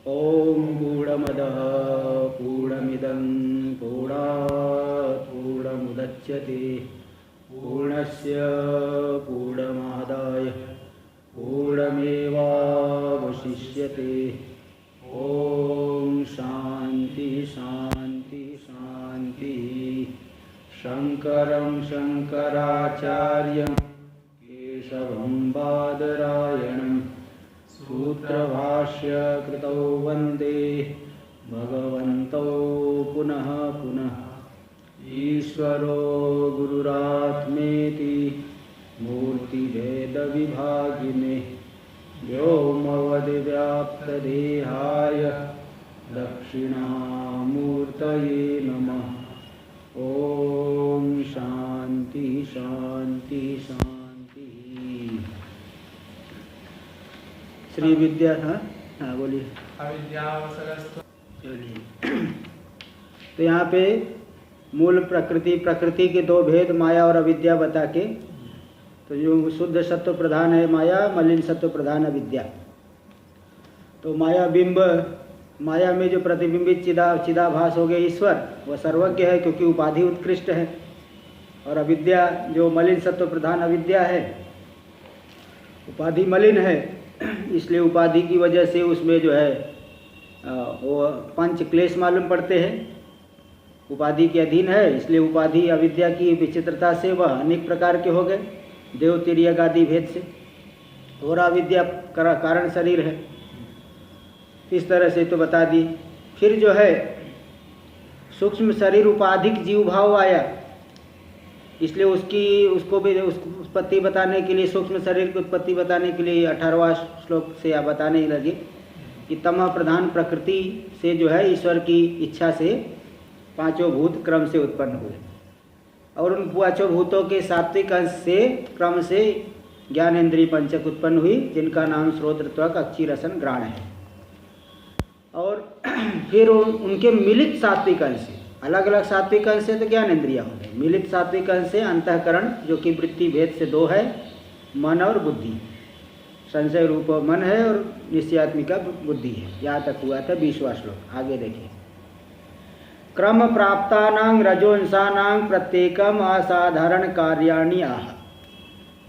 ओम पूर्णमदः पूर्णमिदं पूर्णात् पूर्णमुदच्यते पूर्णस्य पूर्णमादाय पूर्णमेवावशिष्यते। ओम शांति शांति शांति। शंकरं शंकराचार्यं केशवं बादरायणं सूत्रभाष्य कृतौ वंदे भगवन्तौ पुनः पुनः। ईश्वरो गुरुरात्मेति मूर्तिभेदविभागिने व्योमवद्व्याप्तदेहाय दक्षिणामूर्तये नमः। ओम शांति शांति शांति। श्री विद्या हाँ बोलिए। चलिए तो यहाँ पे मूल प्रकृति के दो भेद माया और अविद्या बता के, तो जो शुद्ध सत्व प्रधान है माया, मलिन सत्व प्रधान अविद्या। तो माया में जो प्रतिबिंबित चिदाभास हो गए ईश्वर, वह सर्वज्ञ है क्योंकि उपाधि उत्कृष्ट है। और अविद्या जो मलिन सत्व प्रधान अविद्या है, उपाधि मलिन है, इसलिए उपाधि की वजह से उसमें जो है वो पंच क्लेश मालूम पड़ते हैं। उपाधि के अधीन है, इसलिए उपाधि अविद्या की विचित्रता से वह अनेक प्रकार के हो गए, देव तिर्यक आदि भेद से। और अविद्या कारण शरीर है, इस तरह से तो बता दी। फिर जो है सूक्ष्म शरीर उपाधिक जीव भाव आया, इसलिए उसको भी उत्पत्ति बताने के लिए, सूक्ष्म शरीर की उत्पत्ति बताने के लिए 18वां श्लोक से आप बताने लगे कि तमः प्रधान प्रकृति से जो है ईश्वर की इच्छा से पांचों भूत क्रम से उत्पन्न हुए। और उन पांचों भूतों के सात्विक अंश से क्रम से ज्ञानेन्द्रिय पंचक उत्पन्न हुई, जिनका नाम श्रोत्र त्वक अक्षी रसन घ्राण है। और फिर उनके मिलित सात्विक अंश से, अलग अलग सात्विक अंश से तो ज्ञानेन्द्रिया हो गए, मिलित सात्विक अंश से अंतःकरण जो कि वृत्ति भेद से दो है, मन और बुद्धि। संशय रूप मन है और निश्चयात्मिका बुद्धि है। यहाँ तक हुआ था 20वां श्लोक। आगे देखिए। क्रम प्राप्तानां रजोंसानां प्रत्येकम असाधारण कार्याणि आह।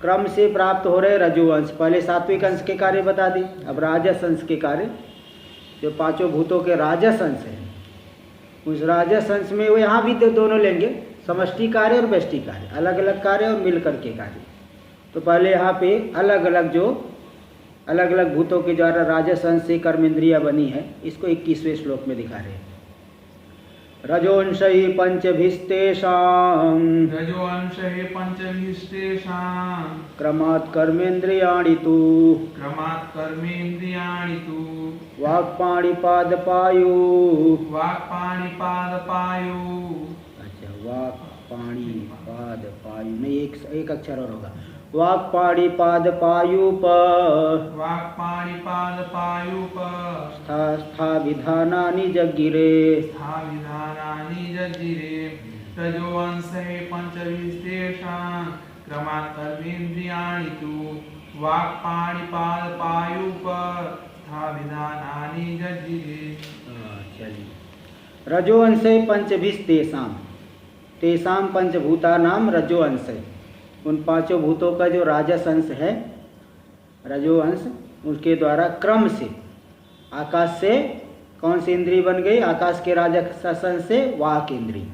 क्रम से प्राप्त हो रहे रजोवंश, पहले सात्विक अंश के कार्य बता दी, अब राजस अंश के कार्य, जो पांचों भूतों के राजस अंश है, उस राजस अंश में वो यहाँ भी दोनों लेंगे, समष्टि कार्य और व्यष्टि कार्य, अलग अलग कार्य और मिलकर के कार्य। तो पहले यहाँ पे अलग अलग भूतों के द्वारा राजस अंश से कर्म इंद्रिया बनी है, इसको 21वें श्लोक में दिखा रहे हैं। रजोंशहि पंचभिस्तेषां क्रमात् कर्मेन्द्रियाणि तु वाक्पाणिपादपायु। अच्छा, वाक्पाणिपादपायु नहीं, एक अक्षर और होगा। वाक्पाणिपादपायुप स्था विधानानि जगिरे। रजोवंशे पंचभिस्तेषां क्रमात् कर्मेन्द्रियाणि तु वाक्पाणिपादपायुप स्था विधानानि जगिरे। चलिए, रजोवंशे पंचभिस्तेषां, तेषां पंचभूतानां रजोवंशे, उन पांचों भूतों का जो राजस अंश है, रजोवंश, उसके द्वारा क्रम से आकाश से कौन सी इंद्रिय बन गई? आकाश के राजस अंश से वाक इंद्रिय,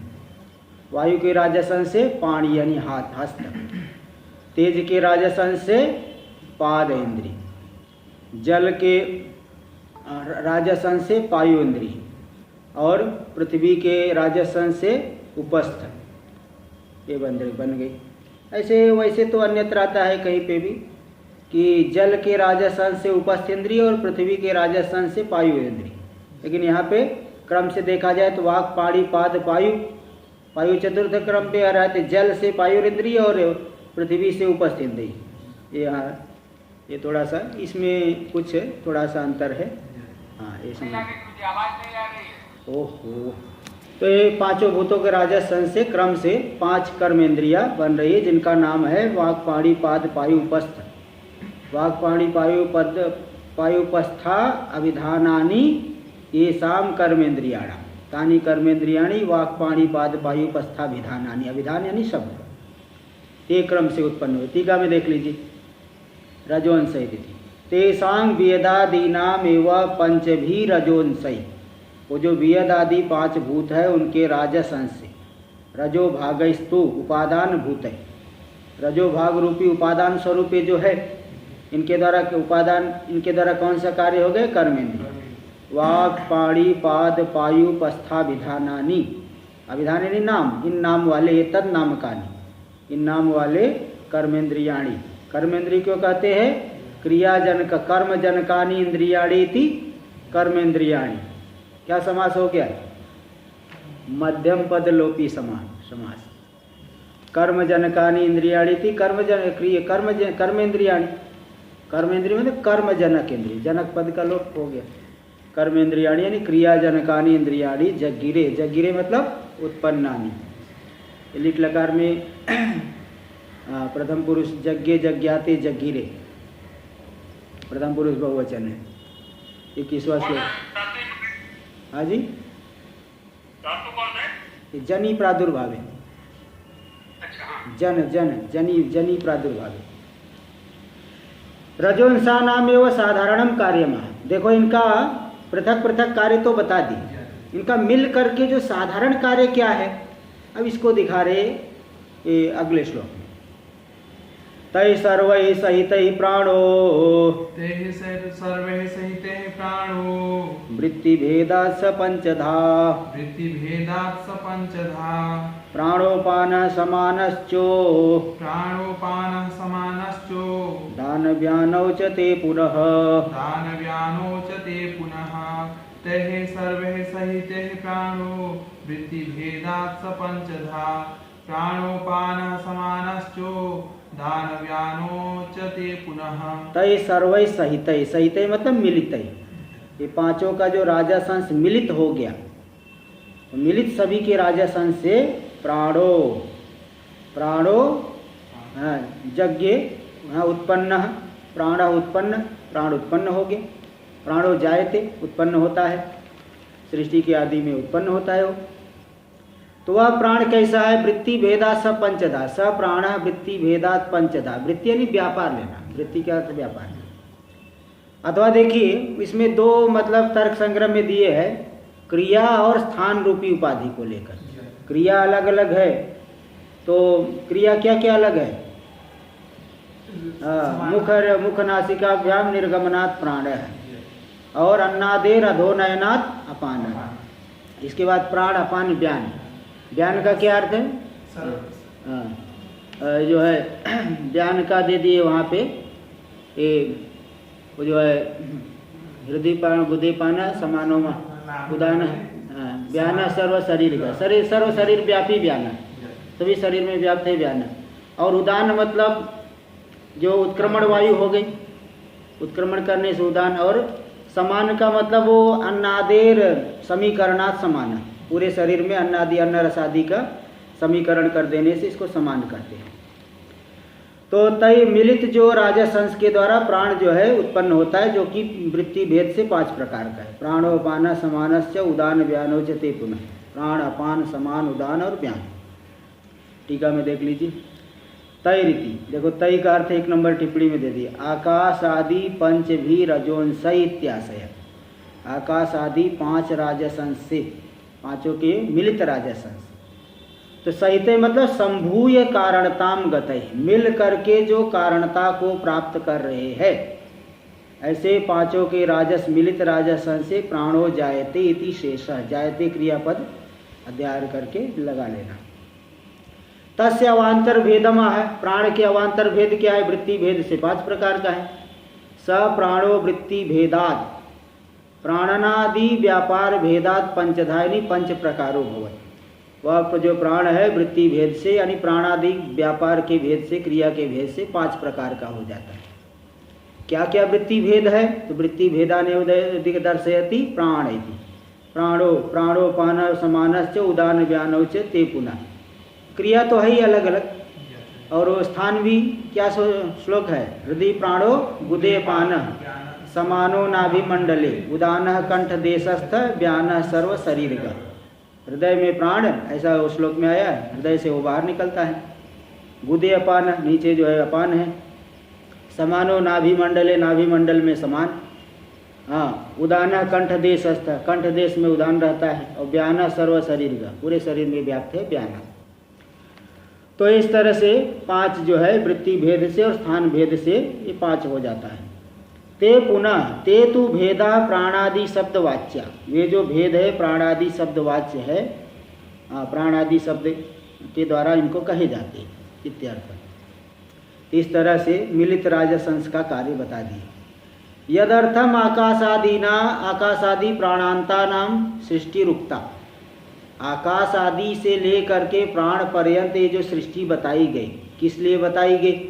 वायु के राजस अंश से पाणी यानी हाथ हस्त, तेज के राजस अंश से पाद इंद्रिय, जल के राजस अंश से पायु इंद्रिय, और पृथ्वी के राजस अंश से उपस्थ, ये बन गई। ऐसे वैसे तो अन्यत्र आता है कहीं पे भी कि जल के राजस अंश से उपस्थ इंद्रिय और पृथ्वी के राजस अंश से पायु इंद्रिय, लेकिन यहाँ पे क्रम से देखा जाए तो वाक पाणी पाद पायु, पायु चतुर्थ क्रम पे आ रहा है, जल से पायु इंद्रिय और पृथ्वी से उपस्थ इंद्रिय। ये यहाँ ये थोड़ा सा इसमें कुछ थोड़ा सा अंतर है। हाँ, ये समझ। ओहो, तो ये पांचों भूतों के राजस अंश से क्रम से 5 कर्म इंद्रिया बन रही है, जिनका नाम है वाक पाणी पाद पायु उपस्थ। वाक पाणी पायु पायुपस्था अभिधानानि येषाम कर्मेंद्रियाणाम तानि कर्मेंद्रियाणि वाक्पाणि पाद पायुपस्था विधानानि। अभिधान यानी शब्द एक क्रम से उत्पन्न हुए। टीका में देख लीजिए रजोंसई तिथि तेषां वेदादीनाम एवं पंचभी रजोंसई। वो जो वेद आदि 5 भूत है उनके राजस अंश से रजो भागस्तु उपादान भूत है। रजो भाग रूपी उपादान स्वरूप जो है इनके द्वारा उपादान इनके द्वारा कौन सा कार्य हो गए? कर्मेंद्रिय। वाक् पाणि पाद पायु पस्था विधानानि। अभिधान यानी नाम। इन नाम वाले ये तद नामकानि इन नाम वाले कर्मेंद्रियाणि। कर्मेंद्रिय क्यों कहते हैं? क्रियाजनक कर्म जनकानि इंद्रियाणि इति कर्मेंद्रियाणि। क्या समास हो गया? मध्यम पद लोपी समास। कर्म जनकानि इंद्रियाणि इति कर्मेंद्रियाणि। कर्मेंद्रिय मतलब कर्म जनक इंद्रिय। जनक पद का लोप हो गया। कर्मेंद्रियाणि यानी क्रियाजनकानि इंद्रियाणि जग्गिरे। जग्गिरे मतलब उत्पन्नानि। लिट लकार में प्रथम पुरुष जग्गे जग्याते जग्गिरे प्रथम पुरुष बहुवचन है। 21वां श्लोक। हाँ जी जनी प्रादुर्भाव है। जनी प्रादुर्भाव है। रजोंसा नाम एवं साधारणम कार्यम। देखो इनका पृथक पृथक कार्य तो बता दी, इनका मिल करके जो साधारण कार्य क्या है अब इसको दिखा रहे अगले श्लोक में। तै सर्वै सहितै प्राणो वृत्ति भेदात् स पंचधा प्राणोपान समानश्चो दान व्यानौ च ते पुनः तैः सर्वैः सहितैः प्राणो वृत्ति भेदात् स पंचधा प्राणोपानः समानश्चो दान व्यानो च ते पुनः। तै सर्वै सहितै। सहितै मतलब मिलितै। ये पांचों का जो राजसंस मिलित हो गया, मिलित सभी के राजसंस से प्राणो यज्ञ उत्पन्न प्राण उत्पन्न हो गए। प्राणो जायते उत्पन्न होता है, सृष्टि के आदि में उत्पन्न होता है वो। तो वह प्राण कैसा है? वृत्ति भेदा स पंचधा। स प्राण वृत्ति भेदात पंचधा। वृत्ति यानी व्यापार लेना। वृत्ति क्या अर्थ? व्यापार। अथवा देखिए इसमें 2 मतलब तर्क संग्रह में दिए हैं क्रिया और स्थान रूपी उपाधि को लेकर। क्रिया अलग अलग है तो क्रिया क्या क्या अलग है? मुख नासिकाभ्याम निर्गमनात् प्राण है और अन्नादेर अधोनयनात् अपान। इसके बाद प्राण अपान व्यान। व्यान का क्या अर्थ है? जो है व्यान का दे दिए वहाँ पे वो जो है हृदय पान बुद्धि पान समानो उदान व्यान सर्व शरीर का सर्व शरीर व्यापी व्यान सभी शरीर में व्याप्त है व्यान। और उदान मतलब जो उत्क्रमण वायु हो गई, उत्क्रमण करने से उदान। और समान का मतलब वो अन्नादेर समीकरणात् समान। पूरे शरीर में अन्नादि अन्न रस आदि का समीकरण कर देने से इसको समान करते हैं। तो तय मिलित जो राजसंस के द्वारा प्राण जो है उत्पन्न होता है, जो कि वृत्ति भेद से 5 प्रकार का है। प्राणोपान समानश्च उदान व्यानो च ते पुनः। प्राण अपान समान उदान और व्यान। टीका में देख लीजिए। तय रीति देखो, तय का अर्थ 1 नंबर टिप्पणी में दे दिए। आकाश आदि पंच भी रजोंसई इत्याशय। आकाश आदि 5 राजसंस से, पांचों के मिलित राजसंस। तो सहित मतलब संभूय कारणताम गतै, मिल करके जो कारणता को प्राप्त कर रहे हैं। ऐसे पांचों के राजस मिलित राजसंस से प्राणो जायते इति शेषः। जायते क्रियापद अध्याय करके लगा लेना। तस्य अवान्तर भेदम है। प्राण के अवान्तर भेद क्या है? वृत्ति भेद से 5 प्रकार का है। स प्राणो वृत्ति भेदात् प्राणनादि व्यापार भेदात् पंचधा यानी 5 प्रकारो भवति। वह जो प्राण है वृत्ति भेद से यानी प्राणादि व्यापार के भेद से, क्रिया के भेद से 5 प्रकार का हो जाता है। क्या क्या वृत्ति भेद है? तो वृत्ति भेदानेव दर्शयति प्राण इति। प्राणोपान समानश्च उदान व्यानौ च ते पुनः। क्रिया तो है ही अलग अलग, और वो स्थान भी क्या श्लोक है? हृदय प्राणो बुधे पान समानो नाभि मंडले उदानः कंठ देशस्थ व्यानः सर्व शरीर का। हृदय में प्राण, ऐसा उस श्लोक में आया है, हृदय से वो बाहर निकलता है। गुदे अपान, नीचे जो है अपान है। समानो नाभि मंडले, नाभि मंडल में समान। हाँ, उदाना कंठ देशस्थ, कंठ देश में उदान रहता है। और व्याना सर्व शरीर का, पूरे शरीर में व्याप्त है व्याना। तो इस तरह से 5 जो है वृत्ति भेद से और स्थान भेद से ये 5 हो जाता है। ते पुनः ते तु भेदा प्राणादि शब्द वाच्या, ये जो भेद है प्राणादि शब्द वाच्य है, प्राणादि शब्द के द्वारा इनको कहे जाते हैं इत्यर्थ। इस तरह से मिलित राजसंस का कार्य बता दिए। यदर्थम आकाशादीना, आकाशादि प्राणांता नाम सृष्टि रुक्ता, आकाश आदि से लेकर के प्राण पर्यंत ये जो सृष्टि बताई गई, किस लिए बताई गई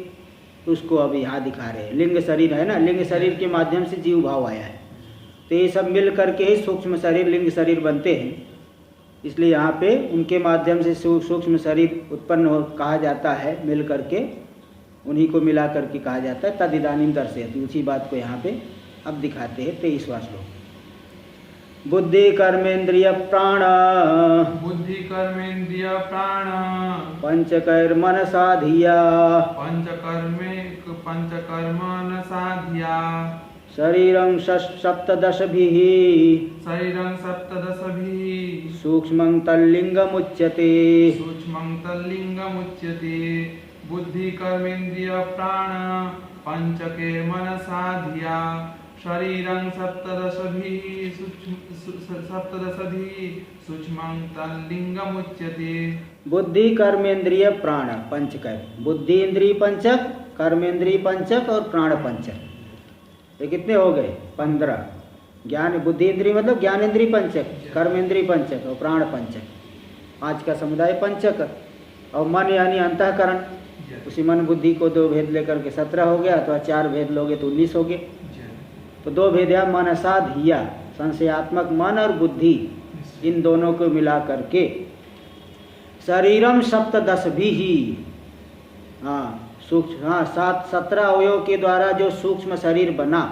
उसको अब यहाँ दिखा रहे हैं। लिंग शरीर है ना, लिंग शरीर के माध्यम से जीव भाव आया है, तो ये सब मिल करके ही सूक्ष्म शरीर लिंग शरीर बनते हैं। इसलिए यहाँ पे उनके माध्यम से सूक्ष्म शरीर उत्पन्न कहा जाता है, मिल करके उन्हीं को मिला करके कहा जाता है। तद इदानीं दर्शयति, उसी बात को यहाँ पे अब दिखाते हैं। 23वां श्लोक। बुद्धि कर्मेंद्रिय प्राण, बुद्धि कर्मेंद्रिय प्राण, पंचकर्मणसा धिया, पंचकर्मण साधिया, शरीरं सप्तदशभिः, शरीरं सप्तदशभिः, सूक्ष्मं तल्लिंगमुच्यते, सूक्ष्मं तल्लिंगमुच्यते। बुद्धि कर्मेंद्रिय प्राण पंचकर्मण साधिया, शरीरं सप्तदशभिः सूक्ष्मं तल्लिंगमुच्यते। बुद्धि कर्मेंद्रिय प्राण पंचकर्म, बुद्धि इंद्रिय पंचक, कर्मेंद्रिय पंचक और प्राण पंचक, ये कितने हो गए? 15। ज्ञान बुद्धि इंद्रिय मतलब ज्ञानेन्द्रिय पंचक, कर्मेंद्रिय पंचक और प्राण पंचक, 5 का समुदाय पंचक। और मन यानी अंतःकरण, उसी मन बुद्धि को 2 भेद लेकर के 17 हो गया, अथवा 4 भेद लोगे तो 19 हो गए। तो 2 भेद है मनसा धिया, संशयात्मक मन और बुद्धि, इन दोनों को मिला करके शरीरम सप्तदशभिः, सूक्ष्म 17 अवयव के द्वारा जो सूक्ष्म शरीर बना,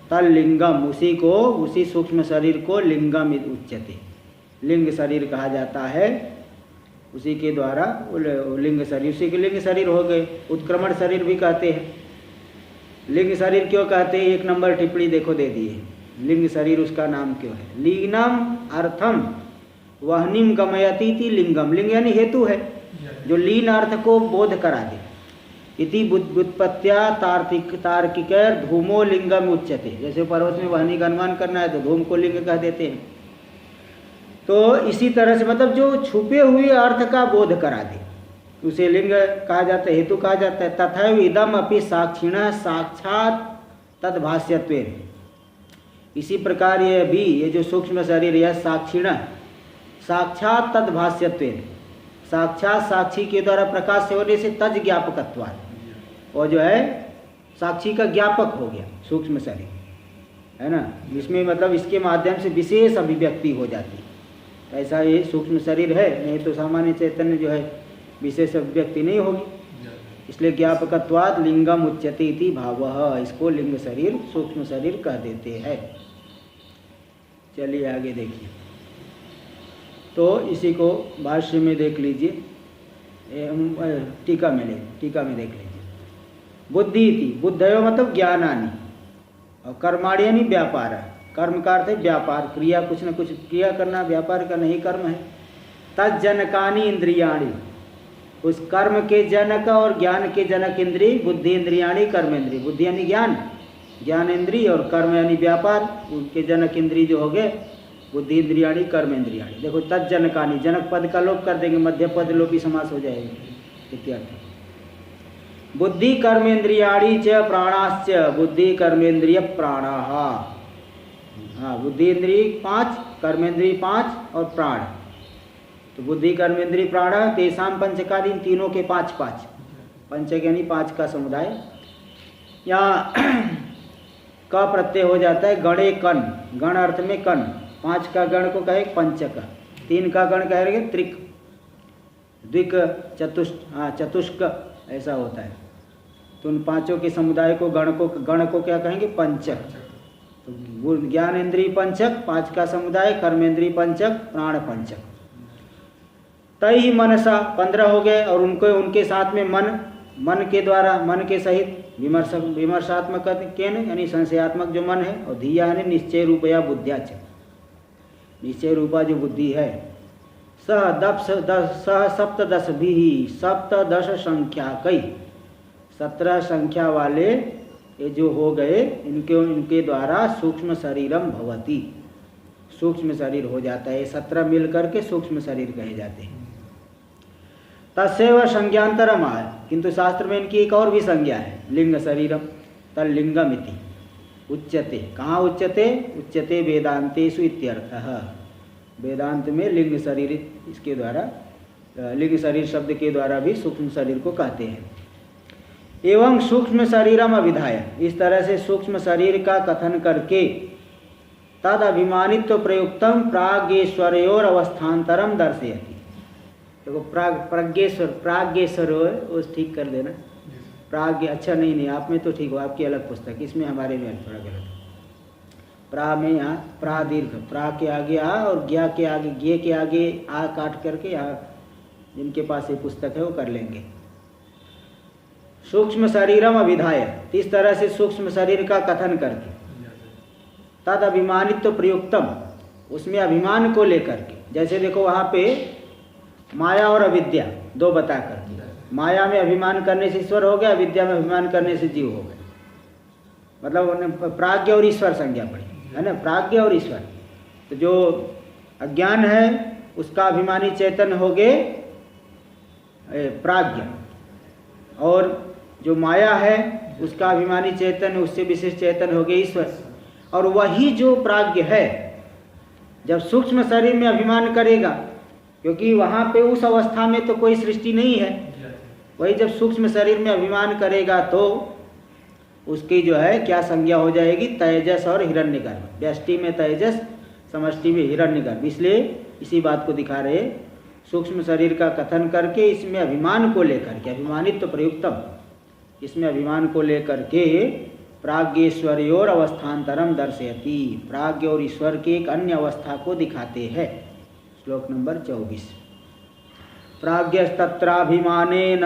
तल लिंगम, उसी सूक्ष्म शरीर को लिंगम उच्यते, लिंग शरीर कहा जाता है। उसी के द्वारा लिंग शरीर, उसी के लिंग शरीर हो गए। उत्क्रमण शरीर भी कहते हैं। लिंग शरीर क्यों कहते हैं? 1 नंबर टिप्पणी देखो दे दी है, लिंग शरीर उसका नाम क्यों है? लीनम अर्थम वहनिम गमयति इति लिंगम, लिंग यानी हेतु है जो लीन अर्थ को बोध करा दे। इति व्युत्पत्त्या तार्किक धूमो लिंगम उच्यते, जैसे पर्वत में वहनी का अनुमान करना है तो धूम को लिंग कह देते हैं। तो इसी तरह से मतलब जो छुपे हुए अर्थ का बोध करा दे उसे लिंग कहा जाता है, हेतु कहा जाता है। तथा इदम अपि साक्षिणः साक्षात तद्भाष्यत्वेन, इसी प्रकार ये भी, ये जो सूक्ष्म शरीर यह साक्षिणः साक्षात तद्भाष्यत्वेन, साक्षात साक्षी के द्वारा प्रकाश से होने से तज ज्ञापकत्वात्, और जो है साक्षी का ज्ञापक हो गया सूक्ष्म शरीर, है ना, जिसमें मतलब इसके माध्यम से विशेष अभिव्यक्ति हो जाती। ऐसा ये सूक्ष्म शरीर है, नहीं तो सामान्य चैतन्य जो है विशेष अभिव्यक्ति नहीं होगी। इसलिए ज्ञापकत्वात् लिंगम उच्यते इति भावः, इसको लिंग शरीर सूक्ष्म शरीर कह देते हैं। चलिए आगे देखिए। तो इसी को भाष्य में देख लीजिए, टीका में देख लीजिए। बुद्धि इति, बुद्धयो मतलब ज्ञानानि, और कर्माणि यानी व्यापार, कर्म का अर्थ है व्यापार, क्रिया, कुछ न कुछ क्रिया करना, व्यापार का नहीं कर्म है। तज्जनकानि इंद्रियाणि, उस कर्म के जनक और ज्ञान के जनक इंद्रिय, बुद्धि इंद्रियाणि कर्मेंद्रिय, बुद्धि यानी ज्ञान, ज्ञानेन्द्रिय, और कर्म यानी व्यापार, उनके जनक इंद्रिय जो हो गए बुद्धि इंद्रियाणि कर्मेंद्रियाणि। देखो तज्जनकानि, जनक पद का लोप कर देंगे, मध्य पद लोपी समास हो जाएगा इत्यादि। बुद्धि कर्मेंद्रियाणि च प्राणाश्च, बुद्धि कर्मेंद्रिय प्राणाः, बुद्धि इंद्रिय 5, कर्मेंद्रिय 5 और प्राण। तो बुद्धि कर्मेंद्रिय प्राण तेषाम पंचकादि, तीनों के 5-5, पंचक यानी 5 का समुदाय। यहाँ का प्रत्यय हो जाता है गणे कन, गण अर्थ में कन, 5 का गण को कहे पंचक, 3 का गण कहेंगे त्रिक, द्विक, चतुष्क, ऐसा होता है। तो उन पांचों के समुदाय को गण को क्या कहेंगे? पंचक। तो ज्ञानेन्द्रिय पंचक, 5 का समुदाय, कर्मेंद्रिय पंचक, प्राण पंचक। तय ही मनसा 15 हो गए, और उनको उनके साथ में मन के द्वारा, मन के सहित विमर्शात्मक यानी संशयात्मक जो मन है, और धिया यानी निश्चय रूपया बुद्धियाच, निश्चय रूपा जो बुद्धि है। सह सप्तदश भी, सप्तदश संख्या कई, 17 संख्या वाले ये जो हो गए, इनके द्वारा सूक्ष्म शरीरम भवति, सूक्ष्म शरीर हो जाता है। 17 मिल करके सूक्ष्म शरीर कहे जाते हैं। तस्यैव संज्ञांतरम आय, किंतु शास्त्र में इनकी एक और भी संज्ञा है, लिंग शरीरम तल्लिंगम इति उच्यते। कहाँ उच्यते? उच्यते वेदांतेषु इत्यर्थः। वेदांत में लिंग शरीर, इसके द्वारा लिंग शरीर शब्द के द्वारा भी सूक्ष्म शरीर को कहते हैं। एवं सूक्ष्म शरीरम अभिधाय, इस तरह से सूक्ष्म शरीर का कथन करके तद अभिमानित्व प्रयुक्तम प्रागेश्वरयोर अवस्थान्तरम दर्शयति। देखो प्राग्ञेश्वर वो ठीक कर देना, प्राग्ञ अच्छा नहीं, आप में तो ठीक हो, आपकी अलग पुस्तक, इसमें हमारे में थोड़ा गलत है। प्रा में यहाँ प्रा दीर्घ, प्रा के आगे आ और ज्ञा के आगे, ज्ञे के आगे आ काट करके यहाँ, जिनके पास ये पुस्तक है वो कर लेंगे। सूक्ष्म शरीरम अभिधाय, इस तरह से सूक्ष्म शरीर का कथन करके तद अभिमानित्व प्रयुक्तम, उसमें अभिमान को लेकर के, जैसे देखो वहाँ पे माया और अविद्या 2 बता करके, माया में अभिमान करने से ईश्वर हो गया, अविद्या में अभिमान करने से जीव हो गया, मतलब उन्हें प्राज्ञ और ईश्वर संज्ञा पड़ी है ना, प्राज्ञ और ईश्वर। तो जो अज्ञान है उसका अभिमानी चेतन हो गए प्राज्ञ, और जो माया है उसका अभिमानी चेतन, उससे विशिष्ट चेतन हो गए ईश्वर। और वही जो प्राज्ञ है जब सूक्ष्म शरीर में अभिमान करेगा, क्योंकि वहाँ पे उस अवस्था में तो कोई सृष्टि नहीं है, वही जब सूक्ष्म शरीर में अभिमान करेगा तो उसकी जो है क्या संज्ञा हो जाएगी? तेजस और हिरण्यगर्भ। व्यष्टि में तेजस, समष्टि में हिरण्यगर्भ। इसलिए इसी बात को दिखा रहे, सूक्ष्म शरीर का कथन करके इसमें अभिमान को लेकर के, अभिमानित्व प्रयुक्तम, इसमें अभिमान को लेकर के प्राज्ञेश्वर्योर अवस्थान्तरम दर्शयति, प्राज्ञ और ईश्वर की एक अन्य अवस्था को दिखाते हैं। श्लोक नंबर 24। प्राज्ञस्तत्राभिमानेन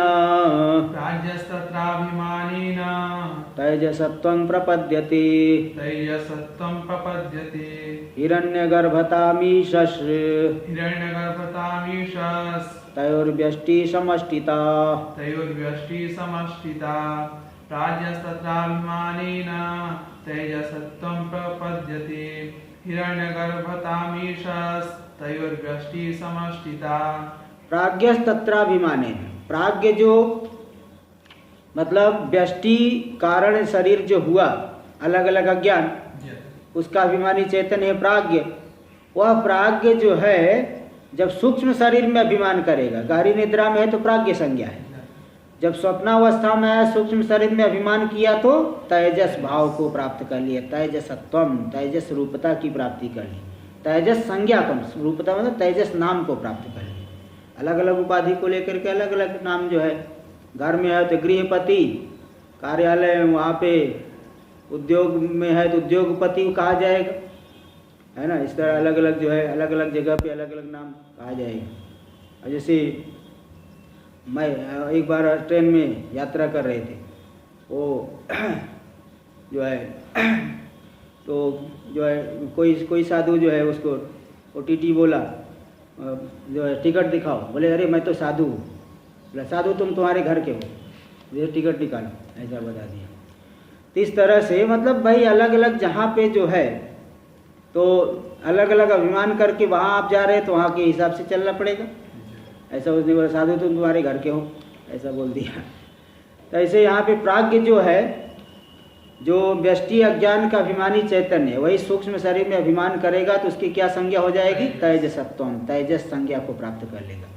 तैजसत्वं प्रपद्यते हिरण्यगर्भतामीशस् तयोर्व्यष्टि समष्टिता प्राज्ञस्तत्राभिमानेन तैजसत्वं प्रपद्यते हिरण्यगर्भतामीशस् तयोर्व्यष्टि समष्टिता। प्राज्ञस्तत्राभिमानेन, प्राज्ञ जो मतलब व्यष्टि कारण शरीर जो हुआ, अलग अलग अज्ञान, उसका अभिमानी चेतन है प्राज्ञ। वह प्राज्ञ जो है जब सूक्ष्म शरीर में अभिमान करेगा, गहरी निद्रा में है तो प्राज्ञ संज्ञा है, जब स्वप्नावस्था में आया सूक्ष्म शरीर में अभिमान किया तो तेजस भाव को प्राप्त कर लिया, तेजसत्वम, तेजस रूपता की प्राप्ति कर ली, तेजस संज्ञा कम, रूपता मतलब तेजस नाम को प्राप्त कर लिया। अलग अलग उपाधि को लेकर के अलग अलग नाम जो है, घर में है तो गृहपति, कार्यालय वहाँ पे उद्योग में है तो उद्योगपति कहा जाएगा, है ना। इस तरह अलग अलग जो है, अलग अलग जगह पे अलग अलग नाम कहा जाएगा। जैसे मैं एक बार ट्रेन में यात्रा कर रहे थे, वो जो है तो जो है कोई साधु जो है उसको वो टीटी बोला, जो है टिकट दिखाओ, बोले अरे मैं तो साधु हूँ। बोला साधु तुम तुम्हारे घर के हो, ये टिकट निकालो, ऐसा बता दिया। तो इस तरह से मतलब भाई अलग अलग जहाँ पे जो है तो अलग अलग अभिमान करके वहाँ आप जा रहे हैं तो वहाँ के हिसाब से चलना पड़ेगा। ऐसा उसने बोला साधु तुम तुम्हारे घर के हो, ऐसा बोल दिया। तो ऐसे यहाँ पे प्राज्ञ जो है, जो व्यष्टि अज्ञान का अभिमानी चैतन्य, वही सूक्ष्म शरीर में अभिमान करेगा तो उसकी क्या संज्ञा हो जाएगी? तेजसत्वम, तेजस संज्ञा को प्राप्त कर लेगा।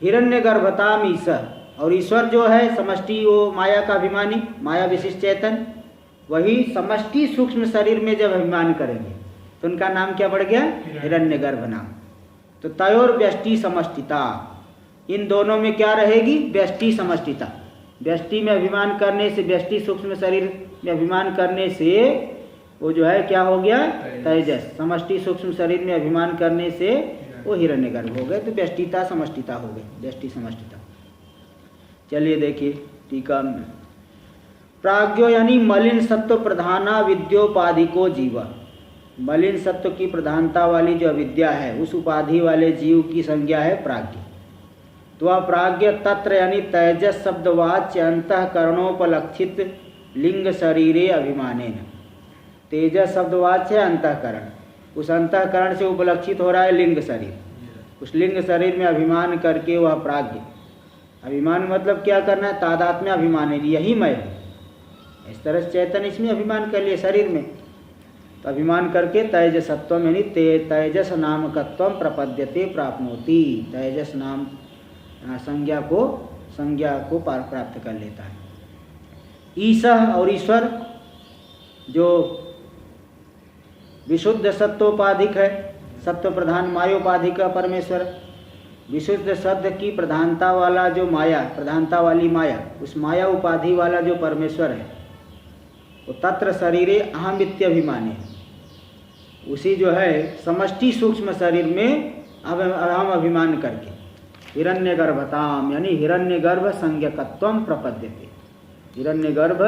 हिरण्यगर्भताम ईश्वर, और ईश्वर जो है समष्टि, वो माया का अभिमानी, माया विशिष्ट चैतन, वही समष्टि सूक्ष्म शरीर में जब अभिमान करेंगे तो उनका नाम क्या बढ़ गया? हिरण्यगर्भ नाम। तो तयोर व्यष्टि समष्टिता, इन दोनों में क्या रहेगी? व्यष्टि समष्टिता, व्यष्टि में अभिमान करने से, व्यष्टि सूक्ष्म शरीर में अभिमान करने से वो जो है क्या हो गया, तेजस। समष्टि सूक्ष्म शरीर में अभिमान करने से वो हिरण्यगर्भ हो गए। तो व्यष्टिता समष्टिता हो गई, व्यष्टि समष्टिता। चलिए देखिए टीका में, प्राज्ञो यानी मलिन सत्व प्रधाना विद्योपाधिको जीव। मलिन सत्व की प्रधानता वाली जो अविद्या है उस उपाधि वाले जीव की संज्ञा है प्राज्ञ। तो वह प्राज्ञ तत्र यानी तेजस शब्दवाच्य अंतःकरणोपलक्षित लिंग शरीरे अभिमानेन। तेजस शब्दवाच्य है अंतःकरण, उस अंतःकरण से उपलक्षित हो रहा है लिंग शरीर। उस लिंग शरीर में अभिमान करके वह प्राज्ञ, अभिमान मतलब क्या करना है, तादात्म्य अभिमान है, यही मैं हूँ। इस तरह से चैतन्य इसमें अभिमान कर लिए शरीर में, तो अभिमान करके तेजसत्वम यानी तेजस नामकत्व प्रपद्यते प्राप्नोति। तेजस नाम संज्ञा को प्राप्त कर लेता है। ईशः और ईश्वर जो विशुद्ध सत्वोपाधिक है, सत्व प्रधान मायोपाधिक का परमेश्वर, विशुद्ध शब्द की प्रधानता वाला जो माया, प्रधानता वाली माया, उस माया उपाधि वाला जो परमेश्वर है वो तत्र शरीरे अहमित्यभिमाने, उसी जो है समष्टि सूक्ष्म शरीर में अहम अभिमान करके हिरण्यगर्भताम यानी हिरण्यगर्भ संज्ञकत्वम प्रपद्यते, हिरण्यगर्भ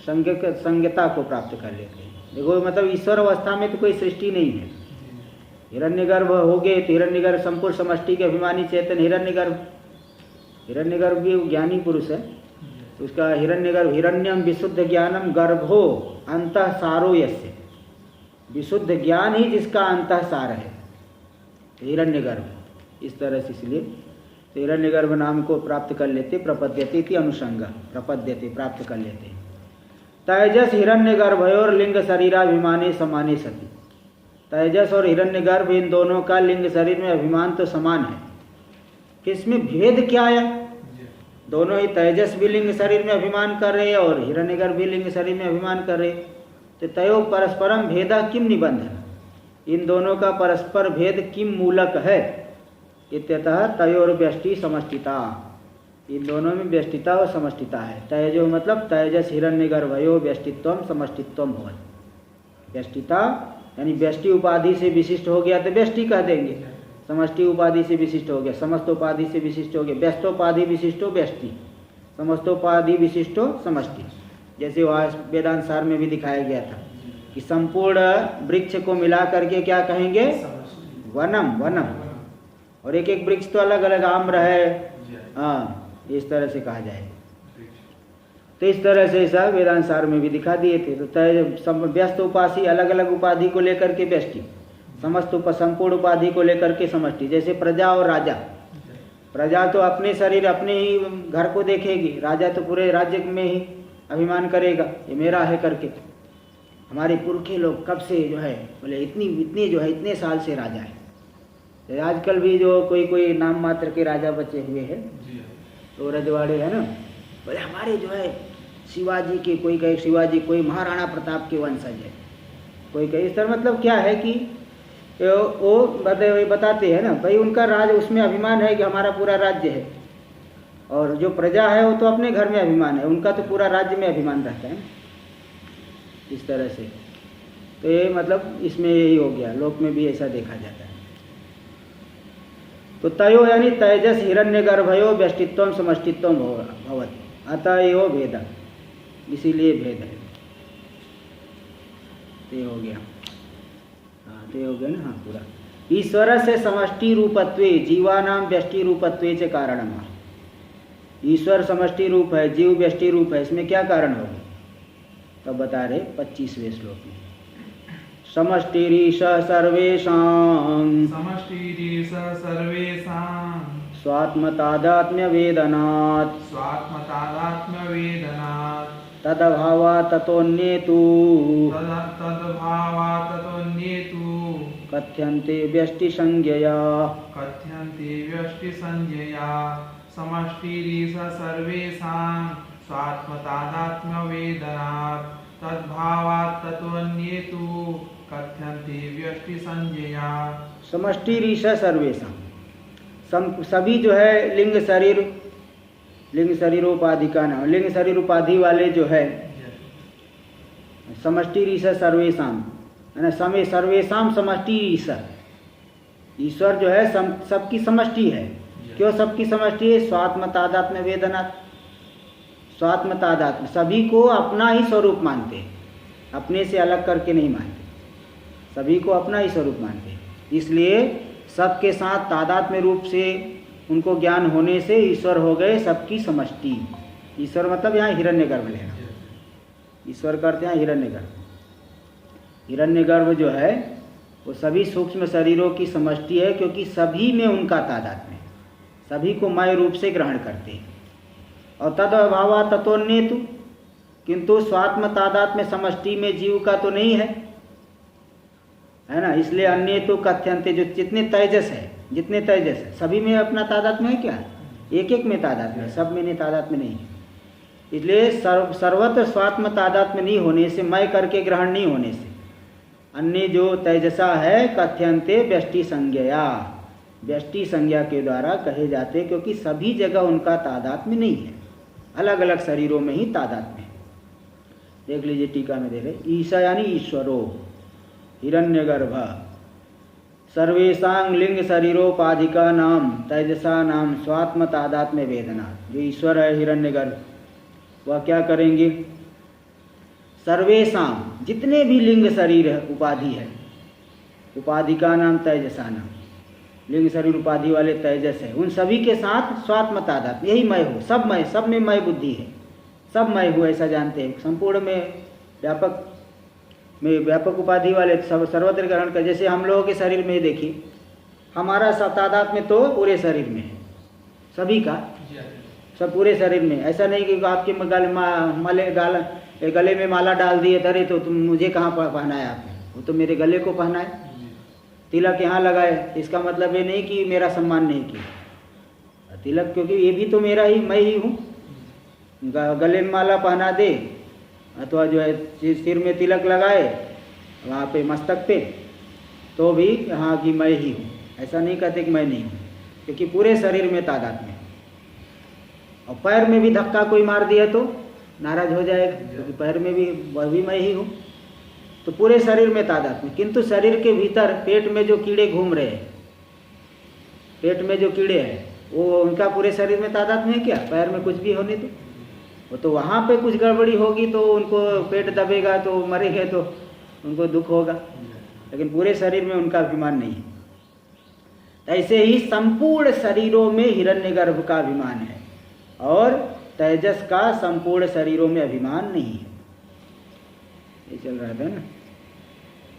संज्ञता को प्राप्त कर लेते हैं। देखो मतलब ईश्वर अवस्था में तो कोई सृष्टि नहीं है। हिरण्यगर्भ हो गए तो हिरण्यगर्भ संपूर्ण समष्टि के अभिमानी चेतन हिरण्यगर्भ भी ज्ञानी पुरुष है। तो उसका हिरण्यगर्भ, हिरण्यम विशुद्ध ज्ञानम गर्भो अंतः सारो यस्य, विशुद्ध ज्ञान ही जिसका अंतः सार है हिरण्यगर्भ। इस तरह से इसलिए तो हिरण्यगर्भ नाम को प्राप्त कर लेते, प्रपद्यते इति अनुसंग, प्रपद्यते प्राप्त कर लेते। तेजस हिरण्यगर्भयोर लिंग शरीराभिमाने समाने सति, तेजस और हिरण्यगर्भ इन दोनों का लिंग शरीर में अभिमान तो समान है। किसमें भेद क्या है, दोनों ही तेजस भी लिंग शरीर में अभिमान कर रहे हैं और हिरण्यगर्भ भी लिंग शरीर में अभिमान कर रहे हैं। तो तयो परस्परम भेदा किम निबंध, इन दोनों का परस्पर भेद किम मूलक है, इत्यतः तयोर व्यष्टि समष्टिता, इन दोनों में व्यष्टिता और समष्टिता है। तेजो मतलब तेजस हिरण्यगर्भयो व्यष्टित्वम समष्टित्वम हो, व्यष्टिता यानी व्यष्टि उपाधि से विशिष्ट हो गया तो व्यष्टि कह देंगे, समष्टि उपाधि से विशिष्ट हो गया समस्त उपाधि से विशिष्ट हो गया, व्यस्तोपाधि विशिष्टो व्यष्टि, समस्तोपाधि विशिष्टो समष्टि। जैसे वहाँ वेदांत सार में भी दिखाया गया था कि संपूर्ण वृक्ष को मिला करके क्या कहेंगे, वनम, वनम, और एक एक वृक्ष तो अलग अलग आम्र है, हाँ इस तरह से कहा जाए। तो इस तरह से ऐसा वेदांत सार में भी दिखा दिए थे। तो व्यस्त उपाधि अलग अलग उपाधि को लेकर के व्यष्टि, समस्त संपूर्ण उपाधि को लेकर के समष्टि। जैसे प्रजा और राजा, प्रजा तो अपने शरीर अपने ही घर को देखेगी, राजा तो पूरे राज्य में ही अभिमान करेगा ये मेरा है करके। हमारे पुरखे लोग कब से जो है बोले इतनी जो है इतने साल से राजा है। तो आजकल भी जो कोई नाम मात्र के राजा बचे हुए हैं तो रजवाड़े है ना, बोले हमारे जो है शिवाजी के, कोई कहे शिवाजी, कोई महाराणा प्रताप के वंशज है, कोई कहे। इस तरह मतलब क्या है कि वो बताते हैं ना भाई उनका राज, उसमें अभिमान है कि हमारा पूरा राज्य है, और जो प्रजा है वो तो अपने घर में अभिमान है, उनका तो पूरा राज्य में अभिमान रहता है। इस तरह से तो ये मतलब इसमें यही हो गया, लोक में भी ऐसा देखा जाता है। तो तयो यानी तेजस हिरण्यगर्भयो व्यष्टित्वम समष्टित्वम भवति, अतः यो भेद, इसीलिए भेद है। ते हो गया, हाँ ते हो गया ना, हाँ पूरा। ईश्वर से समष्टि रूपत्वे जीवानाम व्यष्टि रूपत्वे च कारणम, ईश्वर समष्टि रूप है, जीव व्यष्टि रूप है, इसमें क्या कारण होगा तब बता रहे 25वें श्लोक में। समष्टिरीश सर्वेषां, समष्टिरीश सर्वेषां, स्वात्मतादात्म्य वेदनात्, स्वात्मतादात्म्य वेदनात्, तदभावा ततोन्येतु, तदभावा ततोन्येतु, कथ्यन्ते व्यष्टि संज्ञया, कथ्यन्ते व्यष्टि संज्ञया। समष्टिरीश सर्वेषां, स्वात्मतादात्म्य वेदनात्, तद्भावात् ततोन्येतु, कथ्यन्ते व्यष्टि संज्ञया। समष्टिरीश सर्वेषां, सभी जो है लिंग शरीर, लिंग शरीर उपाधि का नाम। लिंग शरीर उपाधि वाले जो है समष्टि ईश्वर सर्वेशाम, है ना, समय सर्वेशाम समष्टि ईश्वर। ईश्वर जो है सबकी समष्टि है। क्यों सबकी समष्टि है? स्वात्म तादात्म्य वेदना। स्वात्म तादात्म्य, सभी को अपना ही स्वरूप मानते हैं, अपने से अलग करके नहीं मानते, सभी को अपना ही स्वरूप मानते हैं। इसलिए सबके साथ तादात्म्य रूप से उनको ज्ञान होने से ईश्वर हो गए सबकी समष्टि। ईश्वर मतलब यहाँ हिरण्यगर्भ लेना, ईश्वर करते हैं हिरण्यगर्भ। हिरण्यगर्भ जो है वो सभी सूक्ष्म शरीरों की समष्टि है, क्योंकि सभी में उनका तादात्म्य है, सभी को मय रूप से ग्रहण करते हैं। और तद अभावा तत्वन्य तु, किंतु स्वात्म तादात्म्य समष्टि में जीव का तो नहीं है ना। इसलिए अन्य तो कथ्यंते, जो जितने तेजस है सभी में अपना तादात्म्य है क्या? एक एक में तादात्म्य है, सब में नहीं तादात्म्य नहीं है। इसलिए सर्वत्र स्वात्म तादात्म्य नहीं होने से, मय करके ग्रहण नहीं होने से, अन्य जो तेजसा है कथ्यंते व्यष्टि संज्ञया, व्यष्टि संज्ञा के द्वारा कहे जाते, क्योंकि सभी जगह उनका तादात्म्य नहीं है, अलग अलग शरीरों में ही तादात्म्य है। देख लीजिए टीका में दे रहे, ईशा यानी ईश्वरो हिरण्यगर्भ सर्वेशांग लिंग शरीरोपाधिका नाम तेजसा नाम स्वात्म तादात्म्य वेदना। जो ईश्वर है हिरण्यगर्भ, वह क्या करेंगे? सर्वेशांग, जितने भी लिंग शरीर है उपाधि है, उपाधिका नाम तेजसा नाम, लिंग शरीर उपाधि वाले तेजस है, उन सभी के साथ स्वात्म तादात्म्य, यही मय हो, सब में मय बुद्धि है, सब मय हो ऐसा जानते हैं। संपूर्ण में व्यापक उपाधि वाले सर्वत्र ग्रहण कर। जैसे हम लोगों के शरीर में देखिए, हमारा सब तादात्म्य तो पूरे शरीर में है, सभी का, सब पूरे शरीर में। ऐसा नहीं कि आपके गले में माला डाल दिए, अरे तो तुम मुझे कहाँ पहना है आपने, वो तो मेरे गले को पहना है। तिलक यहाँ लगाए, इसका मतलब ये नहीं कि मेरा सम्मान नहीं किया तिलक, क्योंकि ये भी तो मेरा ही, मैं ही हूँ। गले में माला पहना दे अथवा जो है सिर में तिलक लगाए वहाँ पे मस्तक पे, तो भी हाँ कि मैं ही हूँ, ऐसा नहीं कहते कि मैं नहीं हूँ, क्योंकि पूरे शरीर में तादात्म्य है। और पैर में भी धक्का कोई मार दिया तो नाराज हो जाएगा, क्योंकि पैर में भी वह भी मैं ही हूँ। तो पूरे शरीर में तादात्म्य, किंतु शरीर के भीतर पेट में जो कीड़े घूम रहे हैं, पेट में जो कीड़े हैं, वो उनका पूरे शरीर में तादात्म्य है क्या? पैर में कुछ भी होने तो वो तो वहाँ पे कुछ गड़बड़ी होगी तो उनको पेट दबेगा तो मरेंगे तो उनको दुख होगा, लेकिन पूरे शरीर में उनका अभिमान नहीं है। ऐसे ही संपूर्ण शरीरों में हिरण्यगर्भ का अभिमान है और तेजस का संपूर्ण शरीरों में अभिमान नहीं है। ये चल रहा था ना।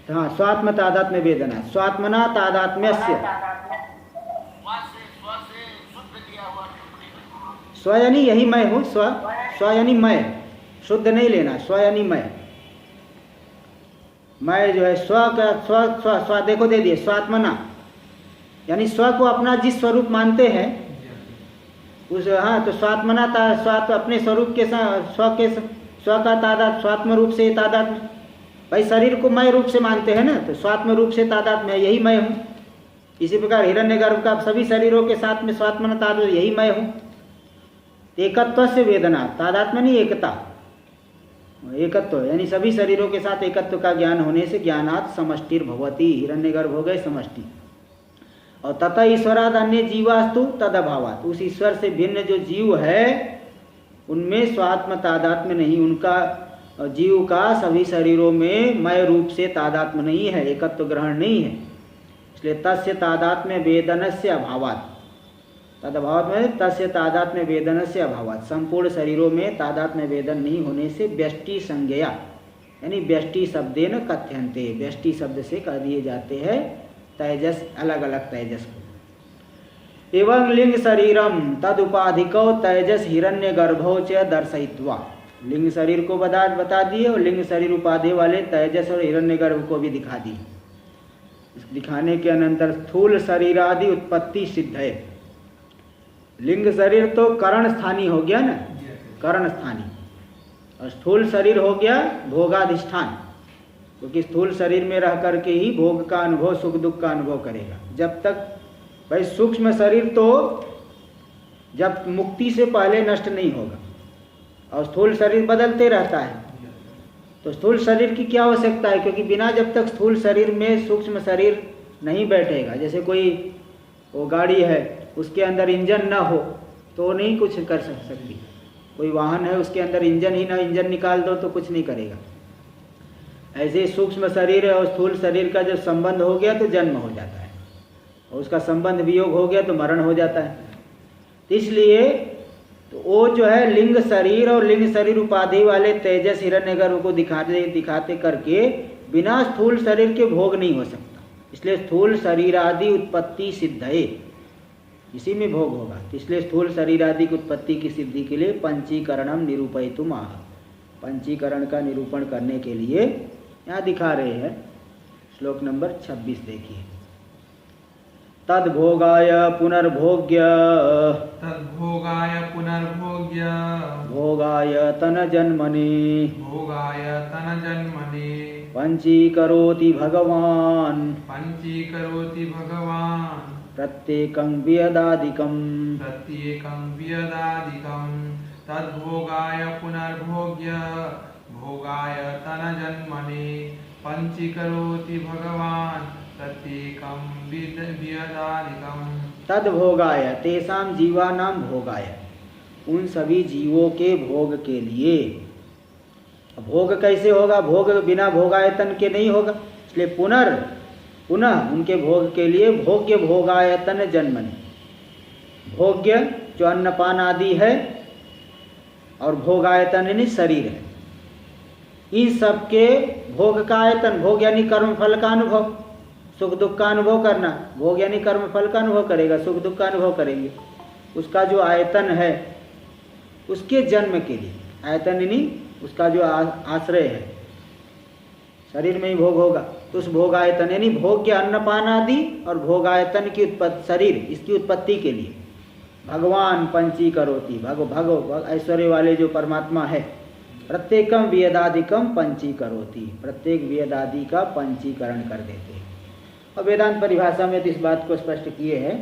हाँ, स्वात्म तादात्म्य वेदना, स्वात्मना तादात्म्यस्य, स्व यानी यही मैं हूँ, स्व यानी मैं, शुद्ध नहीं लेना, स्व यानी मैं जो है स्व का स्व देखो दे दिए, स्वात्मना यानी स्व को अपना जिस स्वरूप मानते हैं उस, हाँ तो स्वात्मना स्वात्म अपने स्वरूप के स्व का तादात्म्य, स्वात्म रूप से तादात्म्य। भाई शरीर को मैं रूप से मानते हैं ना, तो स्वात्म रूप से तादात्म्य, यही मैं हूँ। इसी प्रकार हिरण्यगर्भ का सभी शरीरों के साथ में स्वात्मना तादात्म्य, यही मैं हूँ। एकत्व से वेदना, तादात्म्य नहीं एकता, एकत्व यानी सभी शरीरों के साथ एकत्व का ज्ञान होने से ज्ञानात् समष्टिर भवति, हिरण्यगर्भ हो गए समष्टि। और तथा ईश्वराद अन्य जीवास्तु तद अभावात्, उस ईश्वर से भिन्न जो जीव है उनमें स्वात्म तादात्म्य नहीं, उनका जीव का सभी शरीरों में मय रूप से तादात्म्य नहीं है, एकत्व ग्रहण नहीं है। इसलिए तस्य तादात्म्य वेदनस्य अभावात्, तद अभाव में तस्य तादात्म्य वेदनस्य अभावात्, संपूर्ण शरीरों में तादात्म्य वेदन नहीं होने से व्यष्टि संज्ञया यानी व्यष्टि शब्देन कथ्यन्ते, व्यष्टि शब्द से कह दिए जाते हैं तेजस, अलग अलग तेजस को। एवं लिंग शरीरम तद उपाधिको तेजस हिरण्यगर्भो च दर्शयित्वा, लिंग शरीर को बता दिए और लिंग शरीर उपाधि वाले तेजस और हिरण्यगर्भ को भी दिखा दिए। दिखाने के अनंतर स्थूल शरीर आदि उत्पत्ति सिद्ध है। लिंग शरीर तो करण स्थानी हो गया ना, करण स्थानी, और स्थूल शरीर हो गया भोगाधिष्ठान, क्योंकि स्थूल शरीर में रह करके ही भोग का अनुभव, सुख दुख का अनुभव करेगा। जब तक भाई सूक्ष्म शरीर तो जब मुक्ति से पहले नष्ट नहीं होगा, और स्थूल शरीर बदलते रहता है। तो स्थूल शरीर की क्या आवश्यकता है, क्योंकि बिना जब तक स्थूल शरीर में सूक्ष्म शरीर नहीं बैठेगा, जैसे कोई वो गाड़ी है उसके अंदर इंजन ना हो तो वो नहीं कुछ कर सकती। कोई वाहन है उसके अंदर इंजन ही ना, इंजन निकाल दो तो कुछ नहीं करेगा। ऐसे सूक्ष्म शरीर और स्थूल शरीर का जब संबंध हो गया तो जन्म हो जाता है, और उसका संबंध वियोग हो गया तो मरण हो जाता है। इसलिए तो वो जो है लिंग शरीर और लिंग शरीर उपाधि वाले तेजस हिरण्यगर्भ को दिखाते करके बिना स्थूल शरीर के भोग नहीं हो सकता। इसलिए स्थूल शरीर आदि उत्पत्ति सिद्ध है, इसी में भोग होगा। इसलिए स्थूल शरीर आदि की उत्पत्ति की सिद्धि के लिए पंचीकरणम निरूपयितुम आह, पंचीकरण का निरूपण करने के लिए यहाँ दिखा रहे हैं। श्लोक नंबर 26 देखिए। तद्भोगाय पुनर्भोग्य तद्भोगाय पुनर्भोग्य भोगाय तनजन्मने भोगाय तनजन्मने पंचीकरोति भगवान् पंचीकरोति भगवान् प्रत्येकं वियदादिकं प्रत्येकं वियदादिकं तद्भोगाय पुनर्भोग्य भोगाय तनजन्मने पंचीकरोति भगवान् प्रत्येकं वियदादिकं तद्भोगाय तेषां जीवानां भोगाय, उन सभी जीवों के भोग के लिए। भोग कैसे होगा, भोग बिना भोगायतन के नहीं होगा। इसलिए पुनः उनके भोग के लिए भोग्य भोगायतन जन्मने, भोग्य जो अन्नपान आदि है और भोगायतन यानी शरीर है, इन सबके भोग का आयतन, भोग यानी कर्म फल का अनुभव, सुख दुख का अनुभव करना। भोग यानी कर्म फल का अनुभव करेगा, सुख दुख का अनुभव करेंगे। उसका जो आयतन है उसके जन्म के लिए, आयतन यानी उसका जो आश्रय है, शरीर में ही भोग होगा तो उस भोग आयतन यानी भोग्य अन्नपान आदि और भोग आयतन की उत्पत्ति, शरीर इसकी उत्पत्ति के लिए भगवान पंचीकरोति, भगव ऐश्वर्य वाले जो परमात्मा है, प्रत्येकम वियदादिकम पंचीकरोति, प्रत्येक वियदादि का पंचीकरण कर देते हैं। और वेदांत परिभाषा में तो इस बात को स्पष्ट किए हैं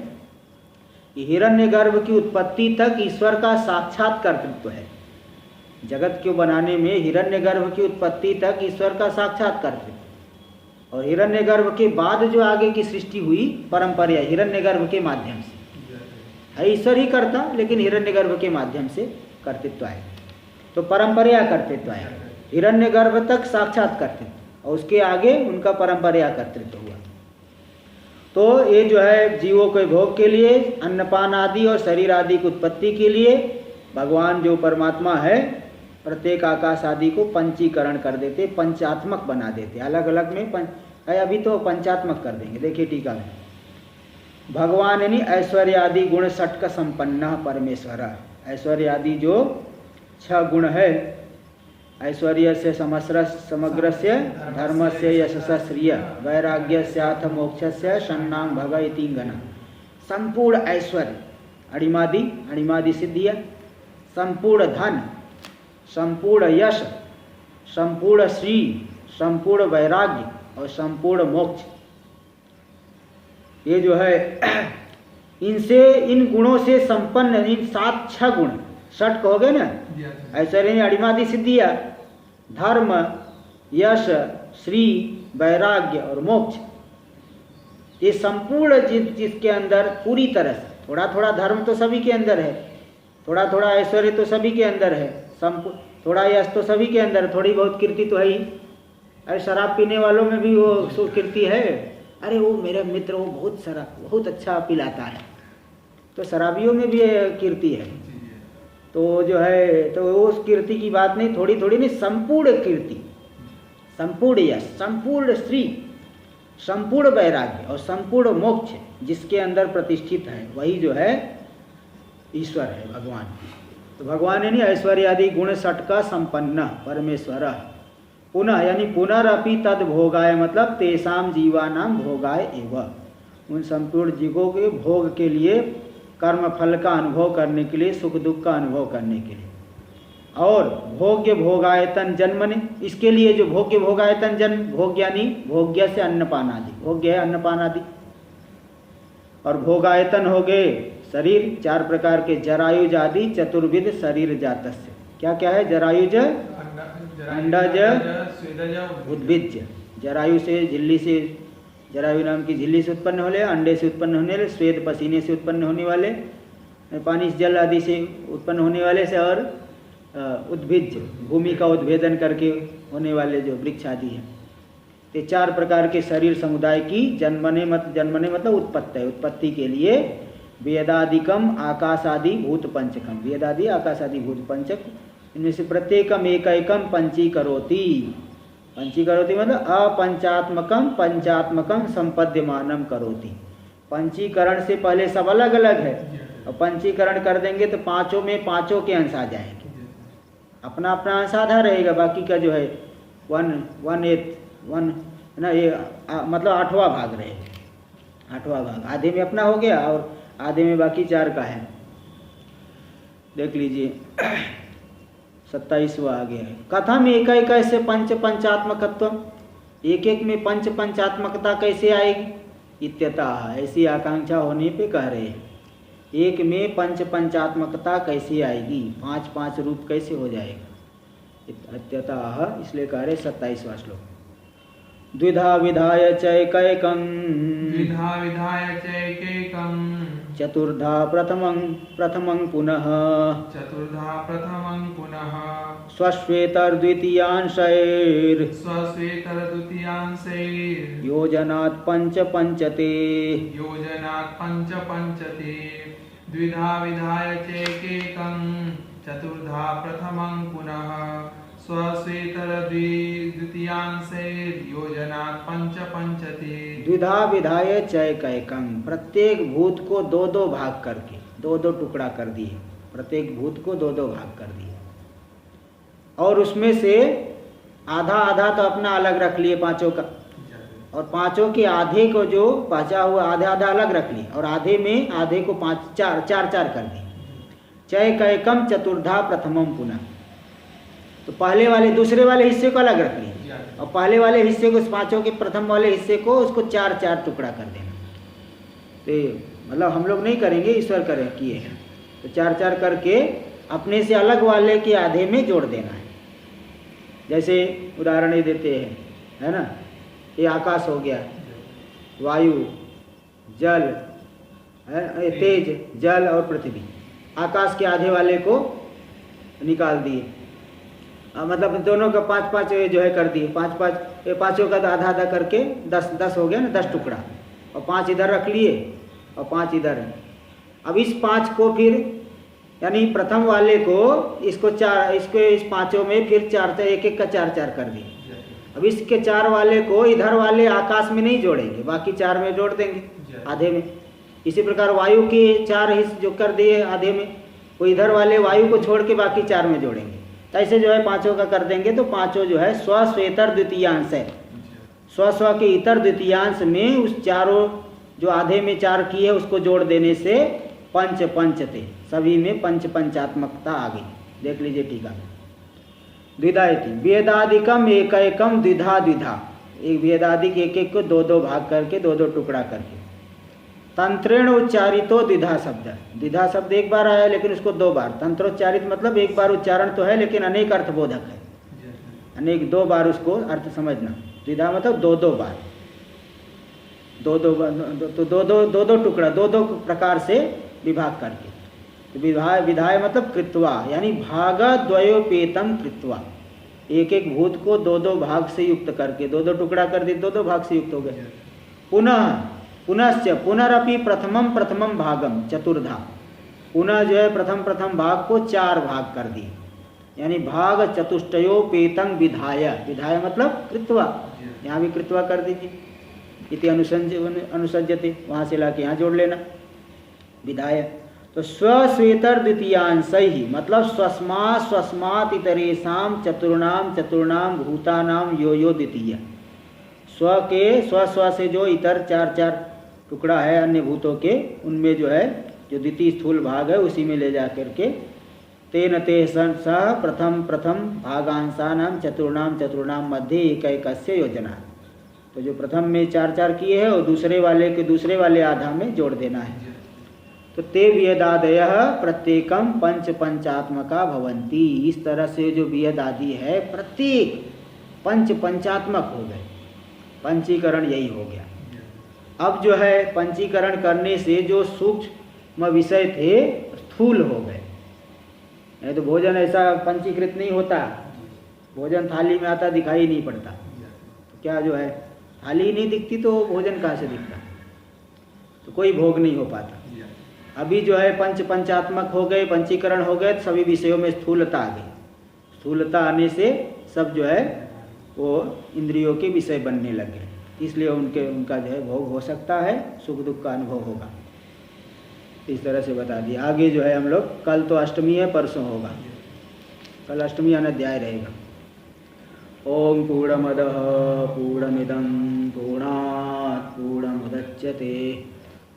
कि हिरण्यगर्भ की उत्पत्ति तक ईश्वर का साक्षात कर्तृत्व है। जगत को बनाने में हिरण्यगर्भ की उत्पत्ति तक ईश्वर का साक्षात कर्तृत्व, और हिरण्यगर्भ के बाद जो आगे की सृष्टि हुई परंपरा हिरण्यगर्भ के माध्यम से है। ईश्वर ही करता, लेकिन हिरण्यगर्भ के माध्यम से कर्तृत्व आया, तो परंपरा कर्तृत्व आया। हिरण्यगर्भ तक साक्षात कर्तृत्व और उसके आगे उनका परंपरा कर्तृत्व हुआ। तो ये जो है जीवों के भोग के लिए, अन्नपान आदि और शरीर आदि की उत्पत्ति के लिए भगवान जो परमात्मा है प्रत्येक आकाश आदि को पंचीकरण कर देते, पंचात्मक बना देते। अलग अलग में है, अभी तो पंचात्मक कर देंगे। देखिए टीका में, भगवान यानी ऐश्वर्य आदि गुण षट का संपन्न परमेश्वर। ऐश्वर्य आदि जो 6 गुण है, ऐश्वर्य से समग्र से धर्म से यशस श्रिय वैराग्य से अथ मोक्ष से षण्णां भग इति गण। संपूर्ण ऐश्वर्य, अणिमादि सिद्धियाँ, संपूर्ण धन, संपूर्ण यश, संपूर्ण श्री, संपूर्ण वैराग्य और संपूर्ण मोक्ष, ये जो है इनसे, इन गुणों से संपन्न, इन 6 गुण षट कहोगे ना, ऐश्वर्य अणिमादि सिद्धियाँ, धर्म, यश, श्री, वैराग्य और मोक्ष, ये संपूर्ण जिसके अंदर पूरी तरह से, थोड़ा थोड़ा धर्म तो सभी के अंदर है, थोड़ा थोड़ा ऐश्वर्य तो सभी के अंदर है, थोड़ा यश तो सभी के अंदर, थोड़ी बहुत कीर्ति तो है ही। अरे शराब पीने वालों में भी वो कीर्ति है, अरे वो मेरा मित्र वो बहुत अच्छा पिलाता है, तो शराबियों में भी कीर्ति है। तो जो है तो उस कीर्ति की बात नहीं, थोड़ी थोड़ी नहीं, संपूर्ण कीर्ति, संपूर्ण यश, संपूर्ण श्री, संपूर्ण वैराग्य और संपूर्ण मोक्ष जिसके अंदर प्रतिष्ठित है, वही जो है ईश्वर है, भगवान। तो भगवान यानी ऐश्वर्य आदि गुण षट का संपन्न परमेश्वर। पुनः यानी पुनरअपि तद भोगाय, मतलब तेषाम जीवानाम भोगाय एवं, उन संपूर्ण जीवों के भोग के लिए, कर्म फल का अनुभव करने के लिए, सुख दुख का अनुभव करने के लिए, और भोग्य भोगायतन जन्मने, इसके लिए जो भोग्य भोगायतन जन्म, भोग यानी भोग्य से अन्नपान आदि, भोग्य है अन्नपान आदि, और भोगायतन हो गए शरीर 4 प्रकार के जरायुज आदि चतुर्विध शरीर जातस्य। क्या क्या है? जरायुज, अंडज, उद्भिज। जरायु से झिल्ली से, जरायु नाम की झिल्ली से उत्पन्न होने, अंडे से उत्पन्न होने वाले, श्वेत पसीने से उत्पन्न होने वाले, पानी जल आदि से उत्पन्न होने वाले से, और उद्भिज भूमि का उद्भेदन करके होने वाले जो वृक्ष आदि है। तो 4 प्रकार के शरीर समुदाय की जन्मने मतलब उत्पत्ति है। उत्पत्ति के लिए वेदादिकम आकाशादि भूत पंचकम, वेदादि आकाशादि भूत पंचक, इनमें से प्रत्येकम एकैकम पंचीकरोति। पंचीकरोति मतलब अपंचात्मकम पंचात्मकम संपद्यमानम करोति। पंचीकरण से पहले सब अलग अलग है, और पंचीकरण कर देंगे तो पांचों में पांचों के अंश आ जाएंगे। अपना अपना अंश आधा रहेगा, बाकी का जो है 1/8 ना, ये मतलब 8वां भाग रहेगा। 8वां भाग आधे में अपना हो गया और आधे में बाकी 4 का है। देख लीजिए 27वां आ गया है। कथम एक एक कैसे पंचात्मकत्व, एक एक में पंचात्मकता कैसे आएगी? इत्यतः, ऐसी आकांक्षा होने पे कह रहे हैं एक में पंचात्मकता कैसे आएगी, 5 रूप कैसे हो जाएगा? इत्यतः इसलिए कह रहे 27वां श्लोक। द्विधा विधाय चैकैकं, द्विधा विधाय चैकैकं, चतुर्धा प्रथमं पुनः, चतुर्धा प्रथमं पुनः, स्वश्वेतर्द्वितीयांशैर्, स्वश्वेतर्द्वितीयांशैर्, योजनात् पंचते, योजनात् पंचते। द्विधा विधाय चैकैकं, चतुर्धा प्रथमं पुनः, स्वश्वेतर्द्वितीयांशैर्योजनात् पंचते। द्विधा विधाय चैकैकं, प्रत्येक भूत को 2-2 भाग करके 2-2 टुकड़ा कर दिए। प्रत्येक भूत को 2-2 भाग कर दिए, और उसमें से आधा आधा तो अपना अलग रख लिए पांचों का, और पांचों के आधे को जो बचा हुआ आधा अलग रख लिए, और आधे को 4 कर दिए। चैकैकं चतुर्धा प्रथमं पुनः, तो पहले वाले दूसरे वाले हिस्से को अलग रख लिए, और पहले वाले हिस्से को, पांचों के प्रथम वाले हिस्से को उसको 4 टुकड़ा कर देना। तो मतलब हम लोग नहीं करेंगे, ईश्वर किए हैं। तो 4 करके अपने से अलग वाले के आधे में जोड़ देना है। जैसे उदाहरण ही देते हैं, है ना, ये आकाश हो गया, वायु, जल, तेज, जल और पृथ्वी। आकाश के आधे वाले को निकाल दिए, मतलब दोनों का 5 जो है कर दिए। 5 पाँचों का आधा करके 10 हो गया ना, 10 टुकड़ा, और 5 इधर रख लिए और 5 इधर। अब इस 5 को फिर, यानी प्रथम वाले को इसको इस पांचों में फिर 4 एक का 4 कर दिए। अब इसके 4 वाले को इधर वाले आकाश में नहीं जोड़ेंगे, बाकी 4 में जोड़ देंगे आधे में। इसी प्रकार वायु के 4 हिस्से जो कर दिए आधे में, वो इधर वाले वायु को छोड़ के बाकी 4 में जोड़ेंगे। ऐसे जो है 5 का कर देंगे, तो 5 जो है स्वश्वेतर द्वितीयांश है। स्व के इतर द्वितीयांश में उस चारों जो आधे में 4 की है उसको जोड़ देने से पंचते, सभी में पंचात्मकता आ गई। देख लीजिए टीका। द्विधा इति वेदादिकम एकैकम द्विधा, एक वेदादिक एक को 2-2 भाग करके 2-2 टुकड़ा करके। तंत्रेण उच्चारितो द्विधा शब्द एक बार आया, लेकिन उसको 2 बार। तंत्रोच्चारित मतलब एक बार उच्चारण तो है, लेकिन अनेक अर्थबोधक है, अनेक 2 बार उसको अर्थ समझना। द्विधा मतलब 2-2 बार, 2-2 टुकड़ा 2-2 प्रकार से विभाग करके। तो विधाय मतलब कृत्वा, यानी भागद्वयोपेतं कृत्वा, एक भूत को 2-2 भाग से युक्त करके 2-2 टुकड़ा कर दिए, 2-2 भाग से युक्त हो गए। पुनरपि प्रथमम भागम चतुर्धा, पुनः जो है प्रथम भाग को 4 भाग कर दिए, यानी भाग चतुष्टयोपेतं विधाय मतलब कृत्वा, यहाँ भी कृत्वा कर दीजिए। इति अनुसज्जते, वहाँ से लाके यहाँ जोड़ लेना विधाय। तो स्वश्वेतर द्वितीयांश ही मतलब स्वस्मात् इतरेषां चतुर्णाम भूतानाम यो द्वितीय। स्व से जो इतर 4 टुकड़ा है अन्य भूतों के, उनमें जो है जो द्वितीय स्थूल भाग है उसी में ले जा करके तेन ते सह प्रथम भागांशानाम चतुर्णाम मध्य एकैकस्य योजना। तो जो प्रथम में 4 किए हैं और दूसरे वाले आधा में जोड़ देना है। तो ते वेदादयः प्रत्येकम पंच पंचात्मका भवन्ति। इस तरह से जो वेद आदि है प्रत्येक पंच पंचात्मक हो गए, पंचीकरण यही हो गया। अब जो है पंचीकरण करने से जो सूक्ष्म विषय थे स्थूल हो गए। नहीं तो भोजन ऐसा पंचीकृत नहीं होता, भोजन थाली में आता दिखाई नहीं पड़ता। तो क्या जो है थाली ही नहीं दिखती तो भोजन कहाँ से दिखता, तो कोई भोग नहीं हो पाता। अभी जो है पंच पंचात्मक हो गए, पंचीकरण हो गए, तो सभी विषयों में स्थूलता आ गई। स्थूलता आने से सब जो है वो इंद्रियों के विषय बनने लगे, इसलिए उनका जो है भोग हो सकता है, सुख दुख का अनुभव होगा। इस तरह से बता दिया। आगे जो है हम लोग, कल तो अष्टमी है, परसों होगा, कल अष्टमी अध्याय रहेगा। ओम पूर्णमदः पूर्णमिदं पूर्णात् पूर्णमुदच्यते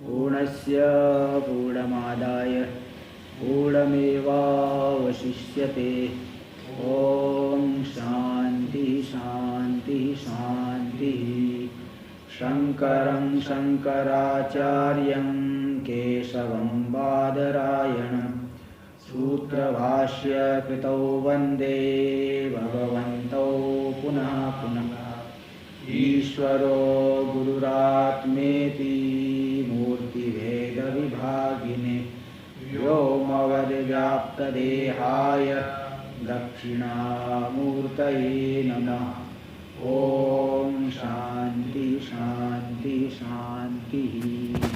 पूर्णस्य पूर्णमादाय पूर्णमेवावशिष्यते। ओम शांति शांति शांति। शंकरं शंकराचार्यं केशवं बादरायणं सूत्रभाष्य कृतौ वन्दे भगवन्तौ पुनः पुनः। ईश्वरो गुरुरात्मेति मूर्तिभेदविभागिने व्योमवद्व्याप्तदेहाय दक्षिणामूर्तये नमः। ओम शांति शांति शांति।